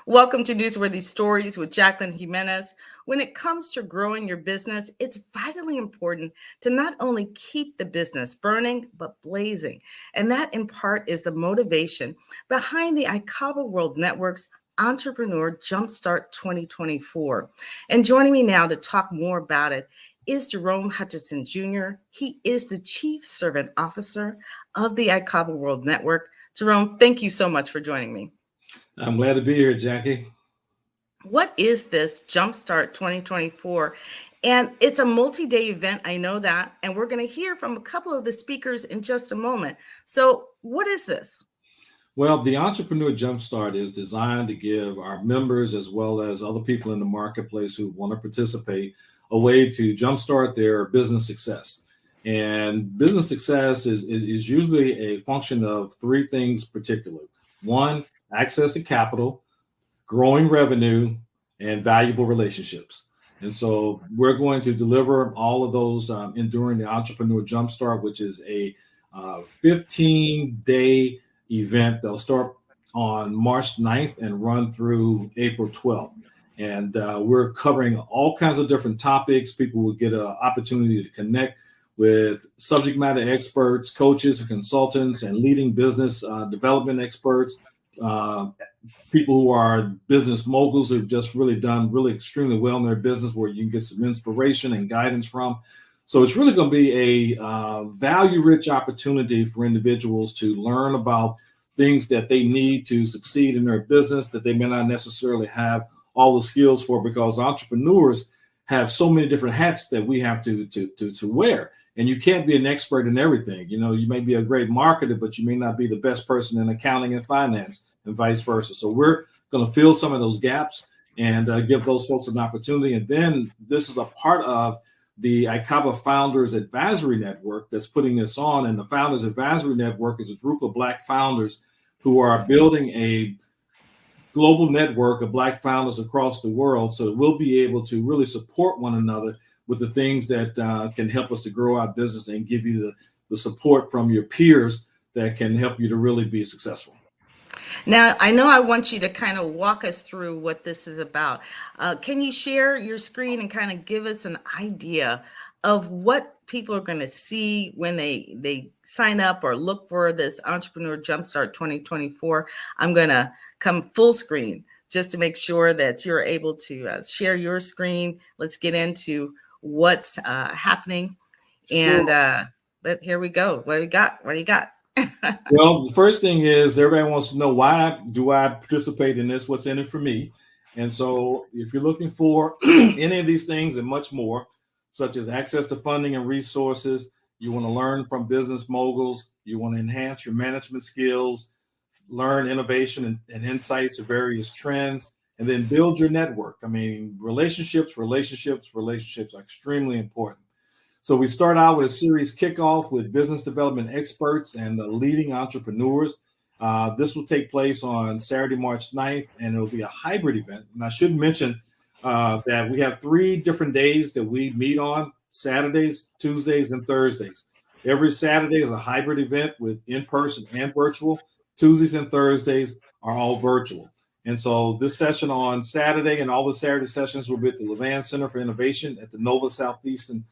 Welcome to Newsworthy Stories with Jacqueline Jimenez. When it comes to growing your business, it's vitally important to not only keep the business burning, but blazing. And that, in part, is the motivation behind the iCaba World Network's Entrepreneur Jumpstart 2024. And joining me now to talk more about it is Jerome Hutchinson Jr. He is the Chief Servant Officer of the iCaba World Network. Jerome, thank you so much for joining me. I'm glad to be here, Jackie. What is this Jumpstart 2024? And it's a multi-day event, I know that, and we're going to hear from a couple of the speakers in just a moment. So what is this? Well, the Entrepreneur Jumpstart is designed to give our members, as well as other people in the marketplace who want to participate, a way to jumpstart their business success. And business success is usually a function of three things particularly. One, access to capital, growing revenue, and valuable relationships. And so we're going to deliver all of those during the Entrepreneur Jumpstart, which is a 15-day event. They'll start on March 9th and run through April 12th. And we're covering all kinds of different topics. People will get an opportunity to connect with subject matter experts, coaches, and consultants, and leading business development experts, people who are business moguls who've just really done extremely well in their business, where you can get some inspiration and guidance from. So it's really going to be a value-rich opportunity for individuals to learn about things that they need to succeed in their business that they may not necessarily have all the skills for, because entrepreneurs have so many different hats that we have to wear. And you can't be an expert in everything. You know, you may be a great marketer, but you may not be the best person in accounting and finance, and vice versa. So we're going to fill some of those gaps and give those folks an opportunity. And then this is a part of the iCaba Founders Advisory Network that's putting this on. And the Founders Advisory Network is a group of Black founders who are building a global network of Black founders across the world, so that we'll be able to really support one another with the things that can help us to grow our business and give you the support from your peers that can help you to really be successful. Now, I know I want you to kind of walk us through what this is about. Can you share your screen and kind of give us an idea of what people are going to see when they sign up or look for this Entrepreneur Jumpstart 2024? I'm going to come full screen just to make sure that you're able to share your screen. Let's get into what's happening. Sure. And here we go. What do you got? What do you got? Well, the first thing is everybody wants to know, why do I participate in this? What's in it for me? And so if you're looking for any of these things and much more, such as access to funding and resources, you want to learn from business moguls, you want to enhance your management skills, learn innovation and insights to various trends, and then build your network. I mean, relationships are extremely important. So we start out with a series kickoff with business development experts and the leading entrepreneurs. This will take place on Saturday, March 9th, and it'll be a hybrid event. And I should mention that we have 3 different days that we meet on: Saturdays, Tuesdays, and Thursdays. Every Saturday is a hybrid event with in-person and virtual. Tuesdays and Thursdays are all virtual. And so this session on Saturday and all the Saturday sessions will be at the Levan Center for Innovation at the Nova Southeastern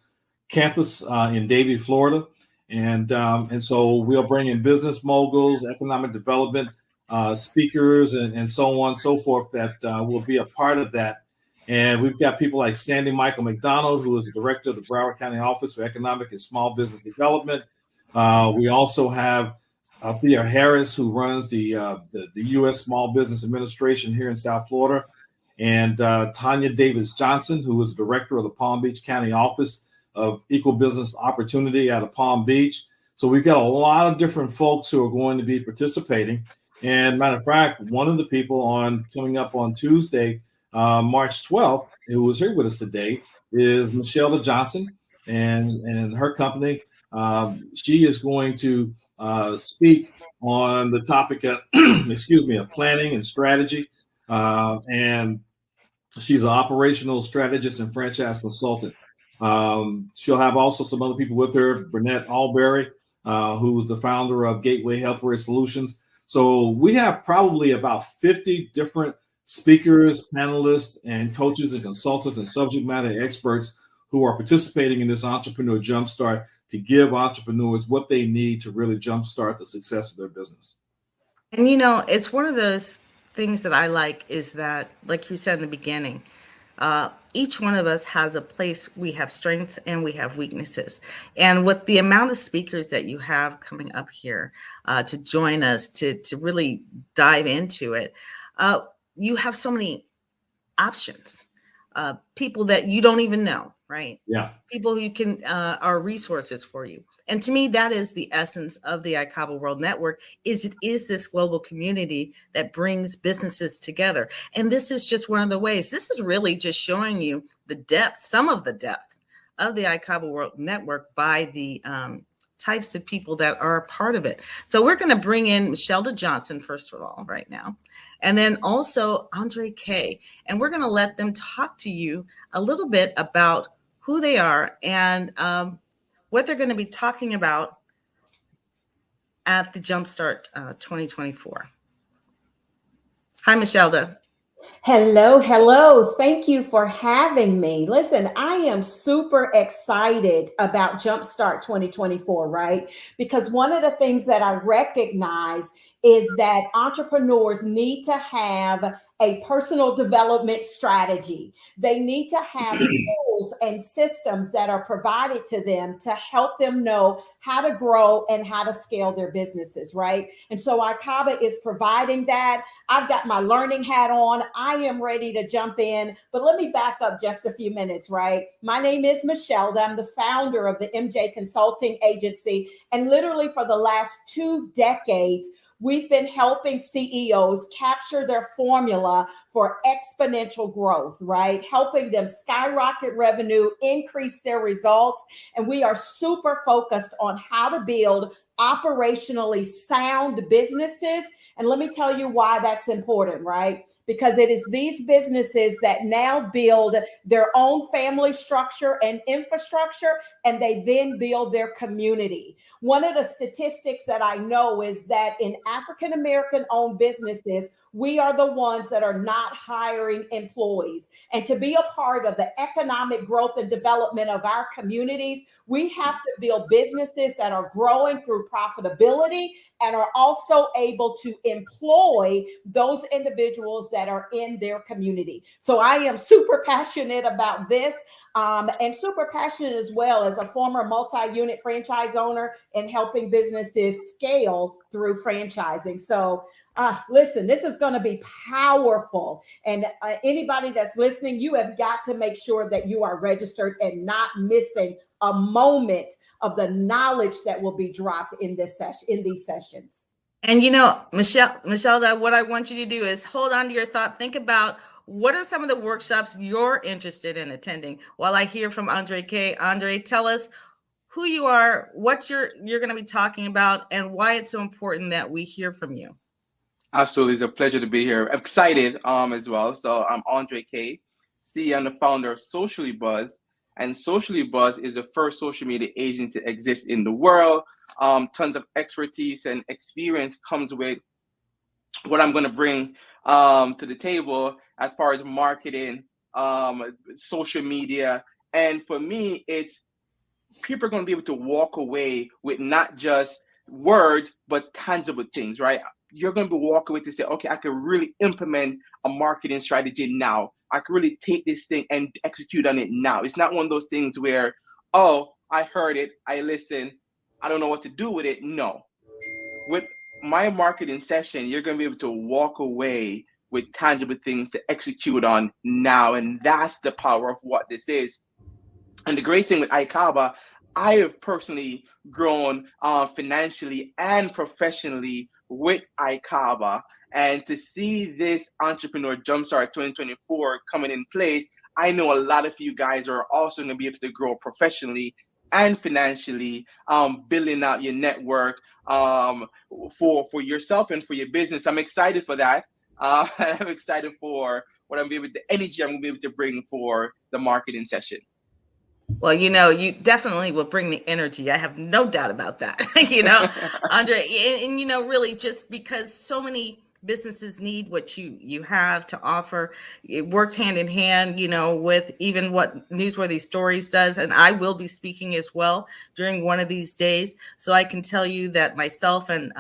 campus in Davie, Florida. And so we'll bring in business moguls, economic development speakers, and so on and so forth that will be a part of that. And we've got people like Sandy Michael McDonald, who is the director of the Broward County Office for Economic and Small Business Development. We also have Thea Harris, who runs the U.S. Small Business Administration here in South Florida, and Tanya Davis Johnson, who is the director of the Palm Beach County Office of Equal Business Opportunity out of Palm Beach. So we've got a lot of different folks who are going to be participating. And matter of fact, one of the people coming up on Tuesday, March 12th, who was here with us today, is Michelle Johnson and her company. She is going to speak on the topic of, of planning and strategy. And she's an operational strategist and franchise consultant. She'll have also some other people with her, Burnett Alberry, who is the founder of Gateway Healthcare Solutions. So we have probably about 50 different speakers, panelists, and coaches and consultants and subject matter experts who are participating in this Entrepreneur Jumpstart to give entrepreneurs what they need to really jumpstart the success of their business. And it's one of those things that I like is that, like you said in the beginning, each one of us has a place. We have strengths and we have weaknesses. And with the amount of speakers that you have coming up here to join us, to really dive into it, you have so many options, people that you don't even know, right? Yeah. People who can are resources for you. And to me, that is the essence of the iCaba World Network. It is this global community that brings businesses together. And this is just one of the ways. This is really just showing you the depth, some of the depth of the iCaba World Network by the types of people that are a part of it. So we're going to bring in Michelle Johnson, first of all, right now, and then also Andre K. And we're going to let them talk to you a little bit about who they are and what they're going to be talking about at the Jumpstart 2024. Hi, Michelle. Hello, hello. Thank you for having me. Listen, I am super excited about Jumpstart 2024, right? Because one of the things that I recognize is that entrepreneurs need to have a personal development strategy. They need to have tools and systems that are provided to them to help them know how to grow and how to scale their businesses, right? And so iCaba is providing that. I've got my learning hat on. I am ready to jump in, but let me back up just a few minutes, right? My name is Michelle. I'm the founder of the MJ Consulting Agency. And literally for the last 2 decades, we've been helping CEOs capture their formula for exponential growth, right? Helping them skyrocket revenue, increase their results. And we are super focused on how to build operationally sound businesses. And let me tell you why that's important, right? Because it is these businesses that now build their own family structure and infrastructure, and they then build their community. One of the statistics that I know is that in African American owned businesses, we are the ones that are not hiring employees. And to be a part of the economic growth and development of our communities, we have to build businesses that are growing through profitability and are also able to employ those individuals that are in their community. So I am super passionate about this and super passionate as well as a former multi-unit franchise owner and helping businesses scale through franchising. So listen, this is going to be powerful. And anybody that's listening, you have got to make sure that you are registered and not missing a moment of the knowledge that will be dropped in this session, in these sessions. And Michelle, what I want you to do is hold on to your thought. Think about what are some of the workshops you're interested in attending while I hear from Andre K. Andre, tell us who you are, what you're going to be talking about, and why it's so important that we hear from you. Absolutely. It's a pleasure to be here. I'm excited as well. So I'm Andre K. CEO and the founder of Socially Buzz. And Socially Buzz is the first social media agent to exist in the world. Tons of expertise and experience comes with what I'm going to bring to the table as far as marketing, social media. And for me, it's people are going to be able to walk away with not just words, but tangible things, right? You're going to be walking away to say, okay, I can really implement a marketing strategy now. I can really take this thing and execute on it now. It's not one of those things where, oh, I heard it, I listened, I don't know what to do with it. No. With my marketing session, you're going to be able to walk away with tangible things to execute on now. And that's the power of what this is. And the great thing with iCaba, I have personally grown financially and professionally with iCaba. And to see this Entrepreneur Jumpstart 2024 coming in place, I know a lot of you guys are also going to be able to grow professionally and financially, building out your network for yourself and for your business. I'm excited for that. I'm excited for what I'm going to be able to, the energy I'm going to be able to bring for the marketing session. Well, you definitely will bring the energy. I have no doubt about that. Andre, and really just because so many businesses need what you have to offer. It works hand in hand, with even what Newsworthy Stories does. And I will be speaking as well during one of these days. So I can tell you that myself and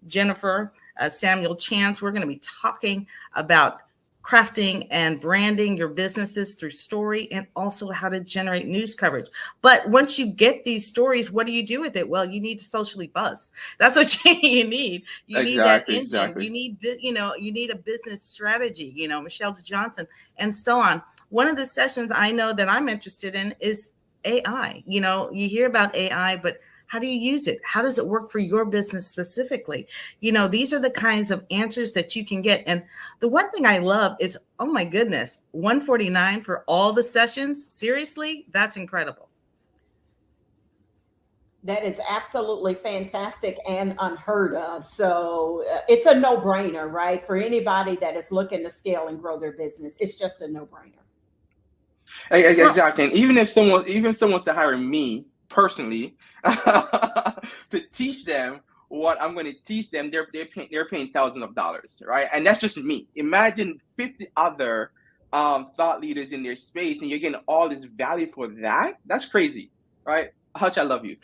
Jennifer Samuel Chance, we're going to be talking about crafting and branding your businesses through story, and also how to generate news coverage. But once you get these stories, what do you do with it? Well, you need to socially buzz. That's what you need. You need that Exactly, engine. exactly. You need, you need a business strategy, Michelle Johnson, and so on. One of the sessions I know that I'm interested in is AI. You hear about AI, but how do you use it? How does it work for your business specifically? These are the kinds of answers that you can get. And the one thing I love is, oh my goodness, $149 for all the sessions. Seriously, that's incredible. That is absolutely fantastic and unheard of. So it's a no-brainer, right? For anybody that is looking to scale and grow their business, it's just a no-brainer. Exactly. And even if someone wants to hire me personally to teach them what I'm going to teach them, they're paying thousands of dollars, right? And that's just me. Imagine 50 other thought leaders in their space, and you're getting all this value for that. That's crazy, right? Hutch, I love you.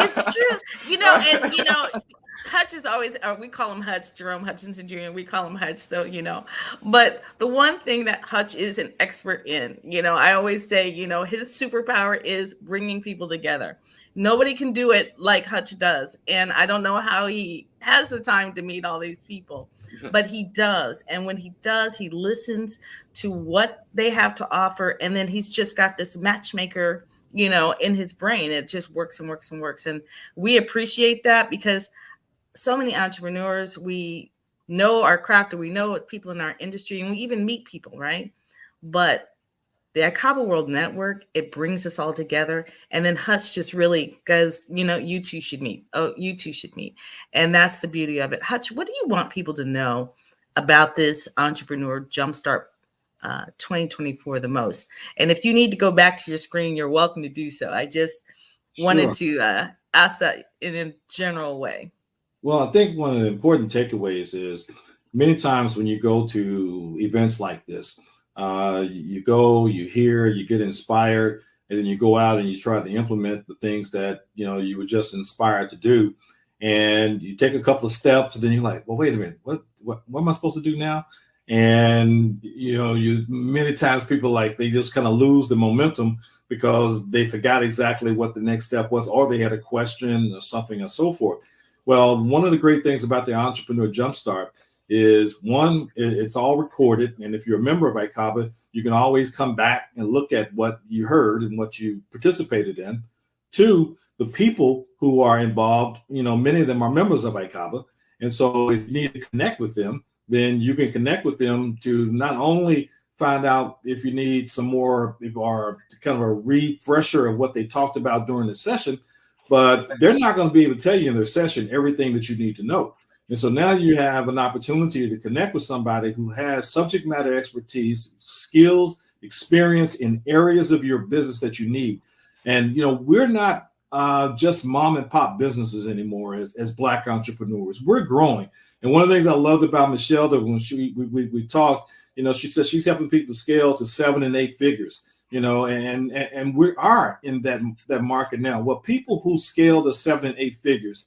It's true, and Hutch is always, we call him Hutch, Jerome Hutchinson Jr., we call him Hutch. So, but the one thing that Hutch is an expert in, I always say, his superpower is bringing people together. Nobody can do it like Hutch does. And I don't know how he has the time to meet all these people, but he does. And when he does, he listens to what they have to offer. And then he's just got this matchmaker, in his brain. It just works and works and works. And we appreciate that, because so many entrepreneurs, we know our craft, and we know people in our industry, and we even meet people, right? But the ICABA World Network, it brings us all together. And then Hutch just really goes, you two should meet. Oh, you two should meet. And that's the beauty of it. Hutch, what do you want people to know about this Entrepreneur Jumpstart 2024 the most? And if you need to go back to your screen, you're welcome to do so. I just wanted to ask that in a general way. Well, I think one of the important takeaways is many times when you go to events like this, you go, you hear, you get inspired, and then you go out and you try to implement the things that, you were just inspired to do. And you take a couple of steps, and then you're like, well, wait a minute, what am I supposed to do now? And, you many times people they just kind of lose the momentum because they forgot exactly what the next step was, or they had a question or something and so forth. Well, one of the great things about the Entrepreneur Jumpstart is, one, it's all recorded. And if you're a member of ICABA, you can always come back and look at what you heard and what you participated in. Two, the people who are involved, many of them are members of ICABA. And so if you need to connect with them, then you can connect with them to not only find out if you need some more or kind of a refresher of what they talked about during the session, but they're not going to be able to tell you in their session everything that you need to know. And so now you have an opportunity to connect with somebody who has subject matter expertise, skills, experience in areas of your business that you need. And, we're not just mom and pop businesses anymore as Black entrepreneurs. We're growing. And one of the things I loved about Michelle, that when we talked, she said she's helping people scale to 7 and 8 figures. And we are in that market now. Well, people who scale to 7 and 8 figures,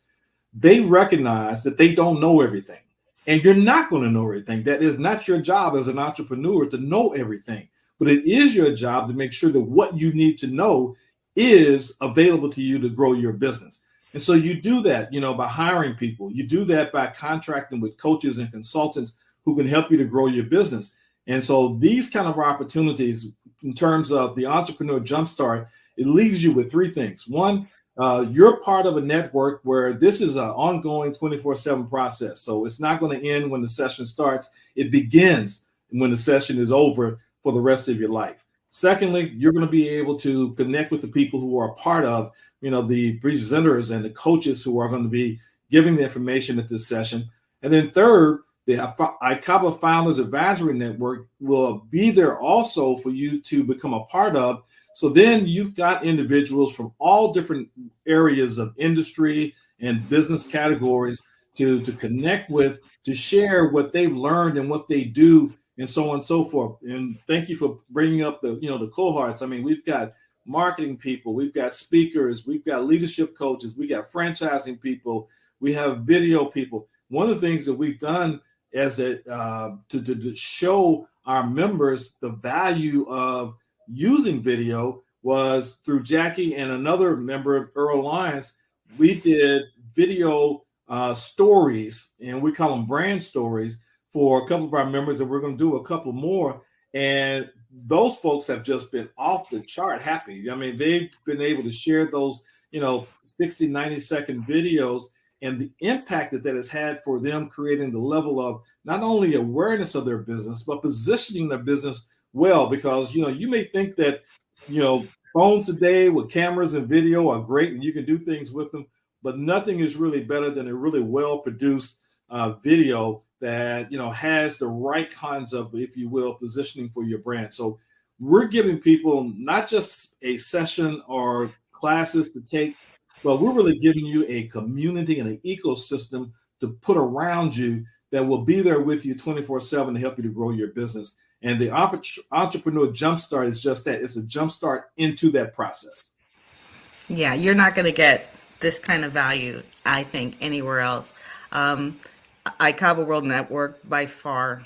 they recognize that they don't know everything, and you're not going to know everything. That is not your job as an entrepreneur to know everything, but it is your job to make sure that what you need to know is available to you to grow your business. And so you do that, by hiring people. You do that by contracting with coaches and consultants who can help you to grow your business. And so these kind of opportunities, in terms of the Entrepreneur Jumpstart, it leaves you with 3 things. One, you're part of a network where this is an ongoing 24/7 process. So it's not going to end when the session starts. It begins when the session is over for the rest of your life. Secondly, you're going to be able to connect with the people who are part of, the presenters and the coaches who are going to be giving the information at this session. And then third, the ICABA Founders Advisory Network will be there also for you to become a part of. So then you've got individuals from all different areas of industry and business categories to connect with, to share what they've learned and what they do, and so on and so forth. And thank you for bringing up the the cohorts. I mean, we've got marketing people, we've got speakers, we've got leadership coaches, we got franchising people, we have video people. One of the things that we've done as to show our members the value of using video was through Jackie and another member, Earl Lyons. We did video stories, and we call them brand stories, for a couple of our members, and we're going to do a couple more. And those folks have just been off the chart happy. I mean, they've been able to share those 60, 90-second videos, and the impact that has had for them, creating the level of not only awareness of their business, but positioning their business well. Because you may think that phones today with cameras and video are great and you can do things with them, but nothing is really better than a really well produced video that has the right kinds of, if you will, positioning for your brand. So we're giving people not just a session or classes to take, but we're really giving you a community and an ecosystem to put around you that will be there with you 24/7 to help you to grow your business. And the Entrepreneur Jumpstart is just that. It's a jumpstart into that process. Yeah, you're not going to get this kind of value, I think, anywhere else. iCabo World Network by far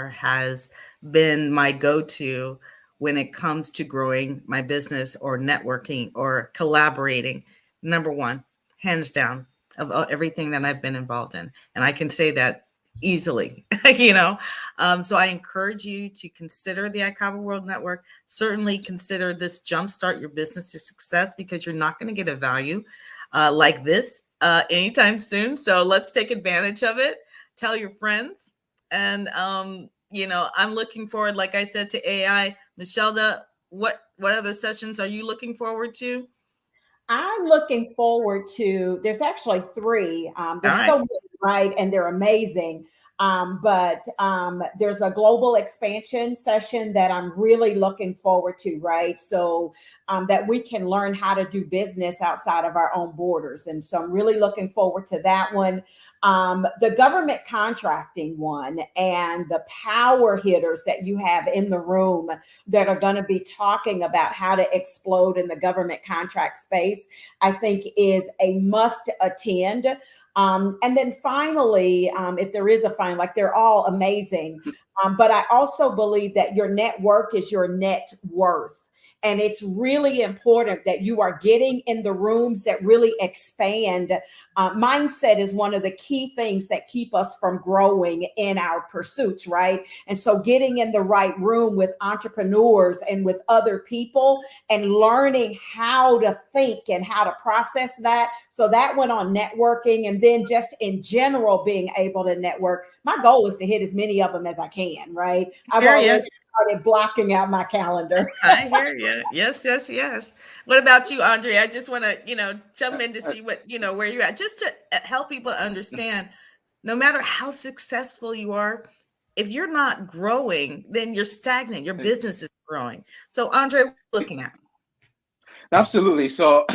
has been my go-to when it comes to growing my business or networking or collaborating. Number one, hands down, of everything that I've been involved in. And I can say that easily, So I encourage you to consider the iCabo World Network. Certainly consider this Jumpstart Your Business to Success, because you're not going to get a value like this anytime soon. So let's take advantage of it. Tell your friends. And, I'm looking forward, like I said, to AI. Michelda, what other sessions are you looking forward to? I'm looking forward to, there's actually 3. There's so many, right? And they're amazing. But there's a global expansion session that I'm really looking forward to, right? So that we can learn how to do business outside of our own borders. And so I'm really looking forward to that one. The government contracting one, and the power hitters that you have in the room that are going to be talking about how to explode in the government contract space, I think is a must attend. And then finally, if there is a final, like they're all amazing. But I also believe that your network is your net worth. And it's really important that you are getting in the rooms that really expand. Mindset is one of the key things that keep us from growing in our pursuits, right? And so getting in the right room with entrepreneurs and with other people and learning how to think and how to process that. So that went on networking, and then just in general being able to network. My goal is to hit as many of them as I can, right? I've already started blocking out my calendar. I hear you. Yes. What about you, Andre? I just want to, jump in to see what, where you're at, just to help people understand, no matter how successful you are, if you're not growing, then you're stagnant. Your business is growing. So, Andre, what are you looking at? Absolutely. So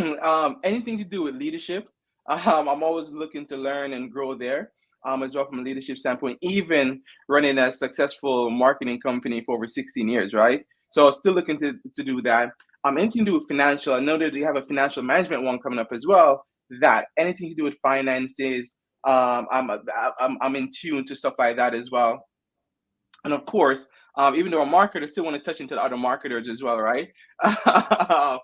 anything to do with leadership, I'm always looking to learn and grow there. As well from a leadership standpoint, even running a successful marketing company for over 16 years, right? So still looking to do that. Anything to do with financial. I know that you have a financial management one coming up as well. That anything to do with finances, I'm in tune to stuff like that as well. And of course, even though a marketer, still want to touch into the other marketers as well, right? To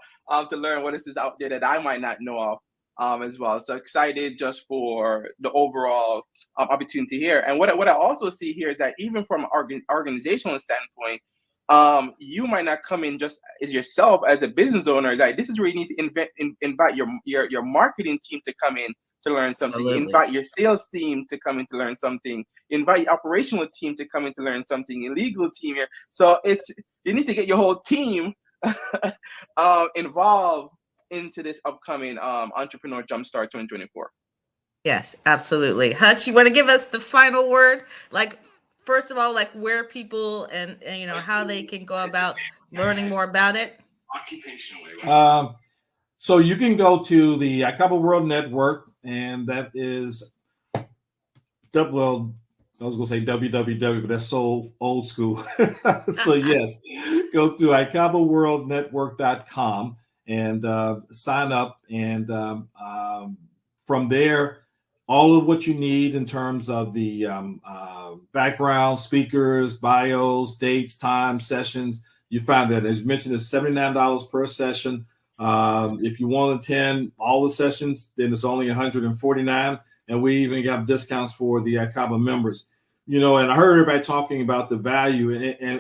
learn what is out there that I might not know of. As well. So excited just for the overall opportunity here. And what I also see here is that even from an organizational standpoint, you might not come in just as yourself as a business owner. That this is where you need to invite your marketing team to come in to learn something. Absolutely. Invite your sales team to come in to learn something. Invite your operational team to come in to learn something. Your legal team here. So you need to get your whole team involved into this upcoming Entrepreneur Jumpstart 2024. Yes, absolutely. Hutch, you want to give us the final word? Like, first of all, like where people and how they can go about learning more about it? So you can go to the iCabo World Network, and that is well, I was going to say www, but that's so old school. So yes, go to icabaworldnetwork.com and sign up. And from there, all of what you need in terms of the background, speakers, bios, dates, time, sessions, you find that. As you mentioned, it's $79 per session. If you want to attend all the sessions, then it's only $149. And we even got discounts for the ICABA members. You know, and I heard everybody talking about the value,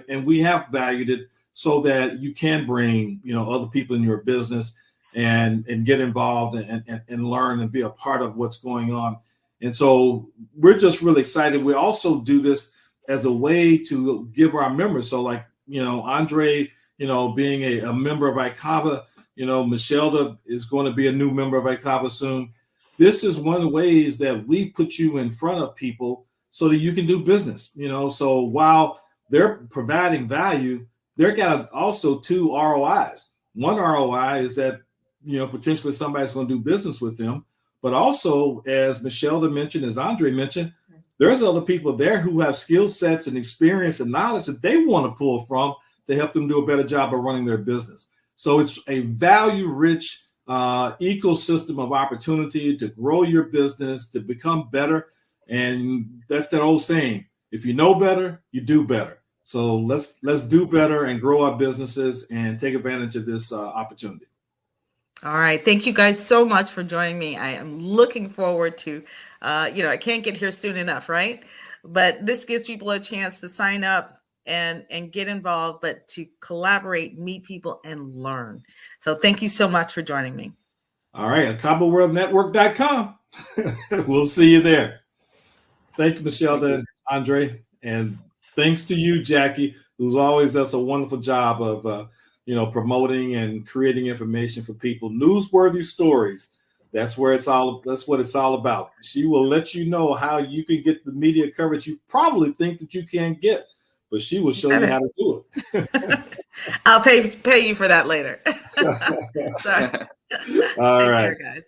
and we have valued it so that you can bring, you know, other people in your business and get involved and learn and be a part of what's going on. And so we're just really excited. We also do this as a way to give our members. So like, you know, Andre, you know, being a member of ICABA, you know, Michelle is going to be a new member of ICABA soon. This is one of the ways that we put you in front of people so that you can do business, you know. So while they're providing value, they're got also two ROIs. One ROI is that, you know, potentially somebody's going to do business with them. But also, as Michelle mentioned, as Andre mentioned, there's other people there who have skill sets and experience and knowledge that they want to pull from to help them do a better job of running their business. So it's a value-rich ecosystem of opportunity to grow your business, to become better. And that's that old saying, if you know better, you do better. So let's do better and grow our businesses and take advantage of this opportunity. All right. Thank you guys so much for joining me. I am looking forward to, you know, I can't get here soon enough, right? But this gives people a chance to sign up and get involved, but to collaborate, meet people, and learn. So thank you so much for joining me. All right. ICABAworldnetwork.com. We'll see you there. Thank you, Michelle and Andre. And thanks to you, Jackie, who's always does a wonderful job of, you know, promoting and creating information for people. Newsworthy Stories. That's what it's all about. She will let you know how you can get the media coverage you probably think that you can't get, but she will show you how to do it. I'll pay you for that later. All right. Take care, guys.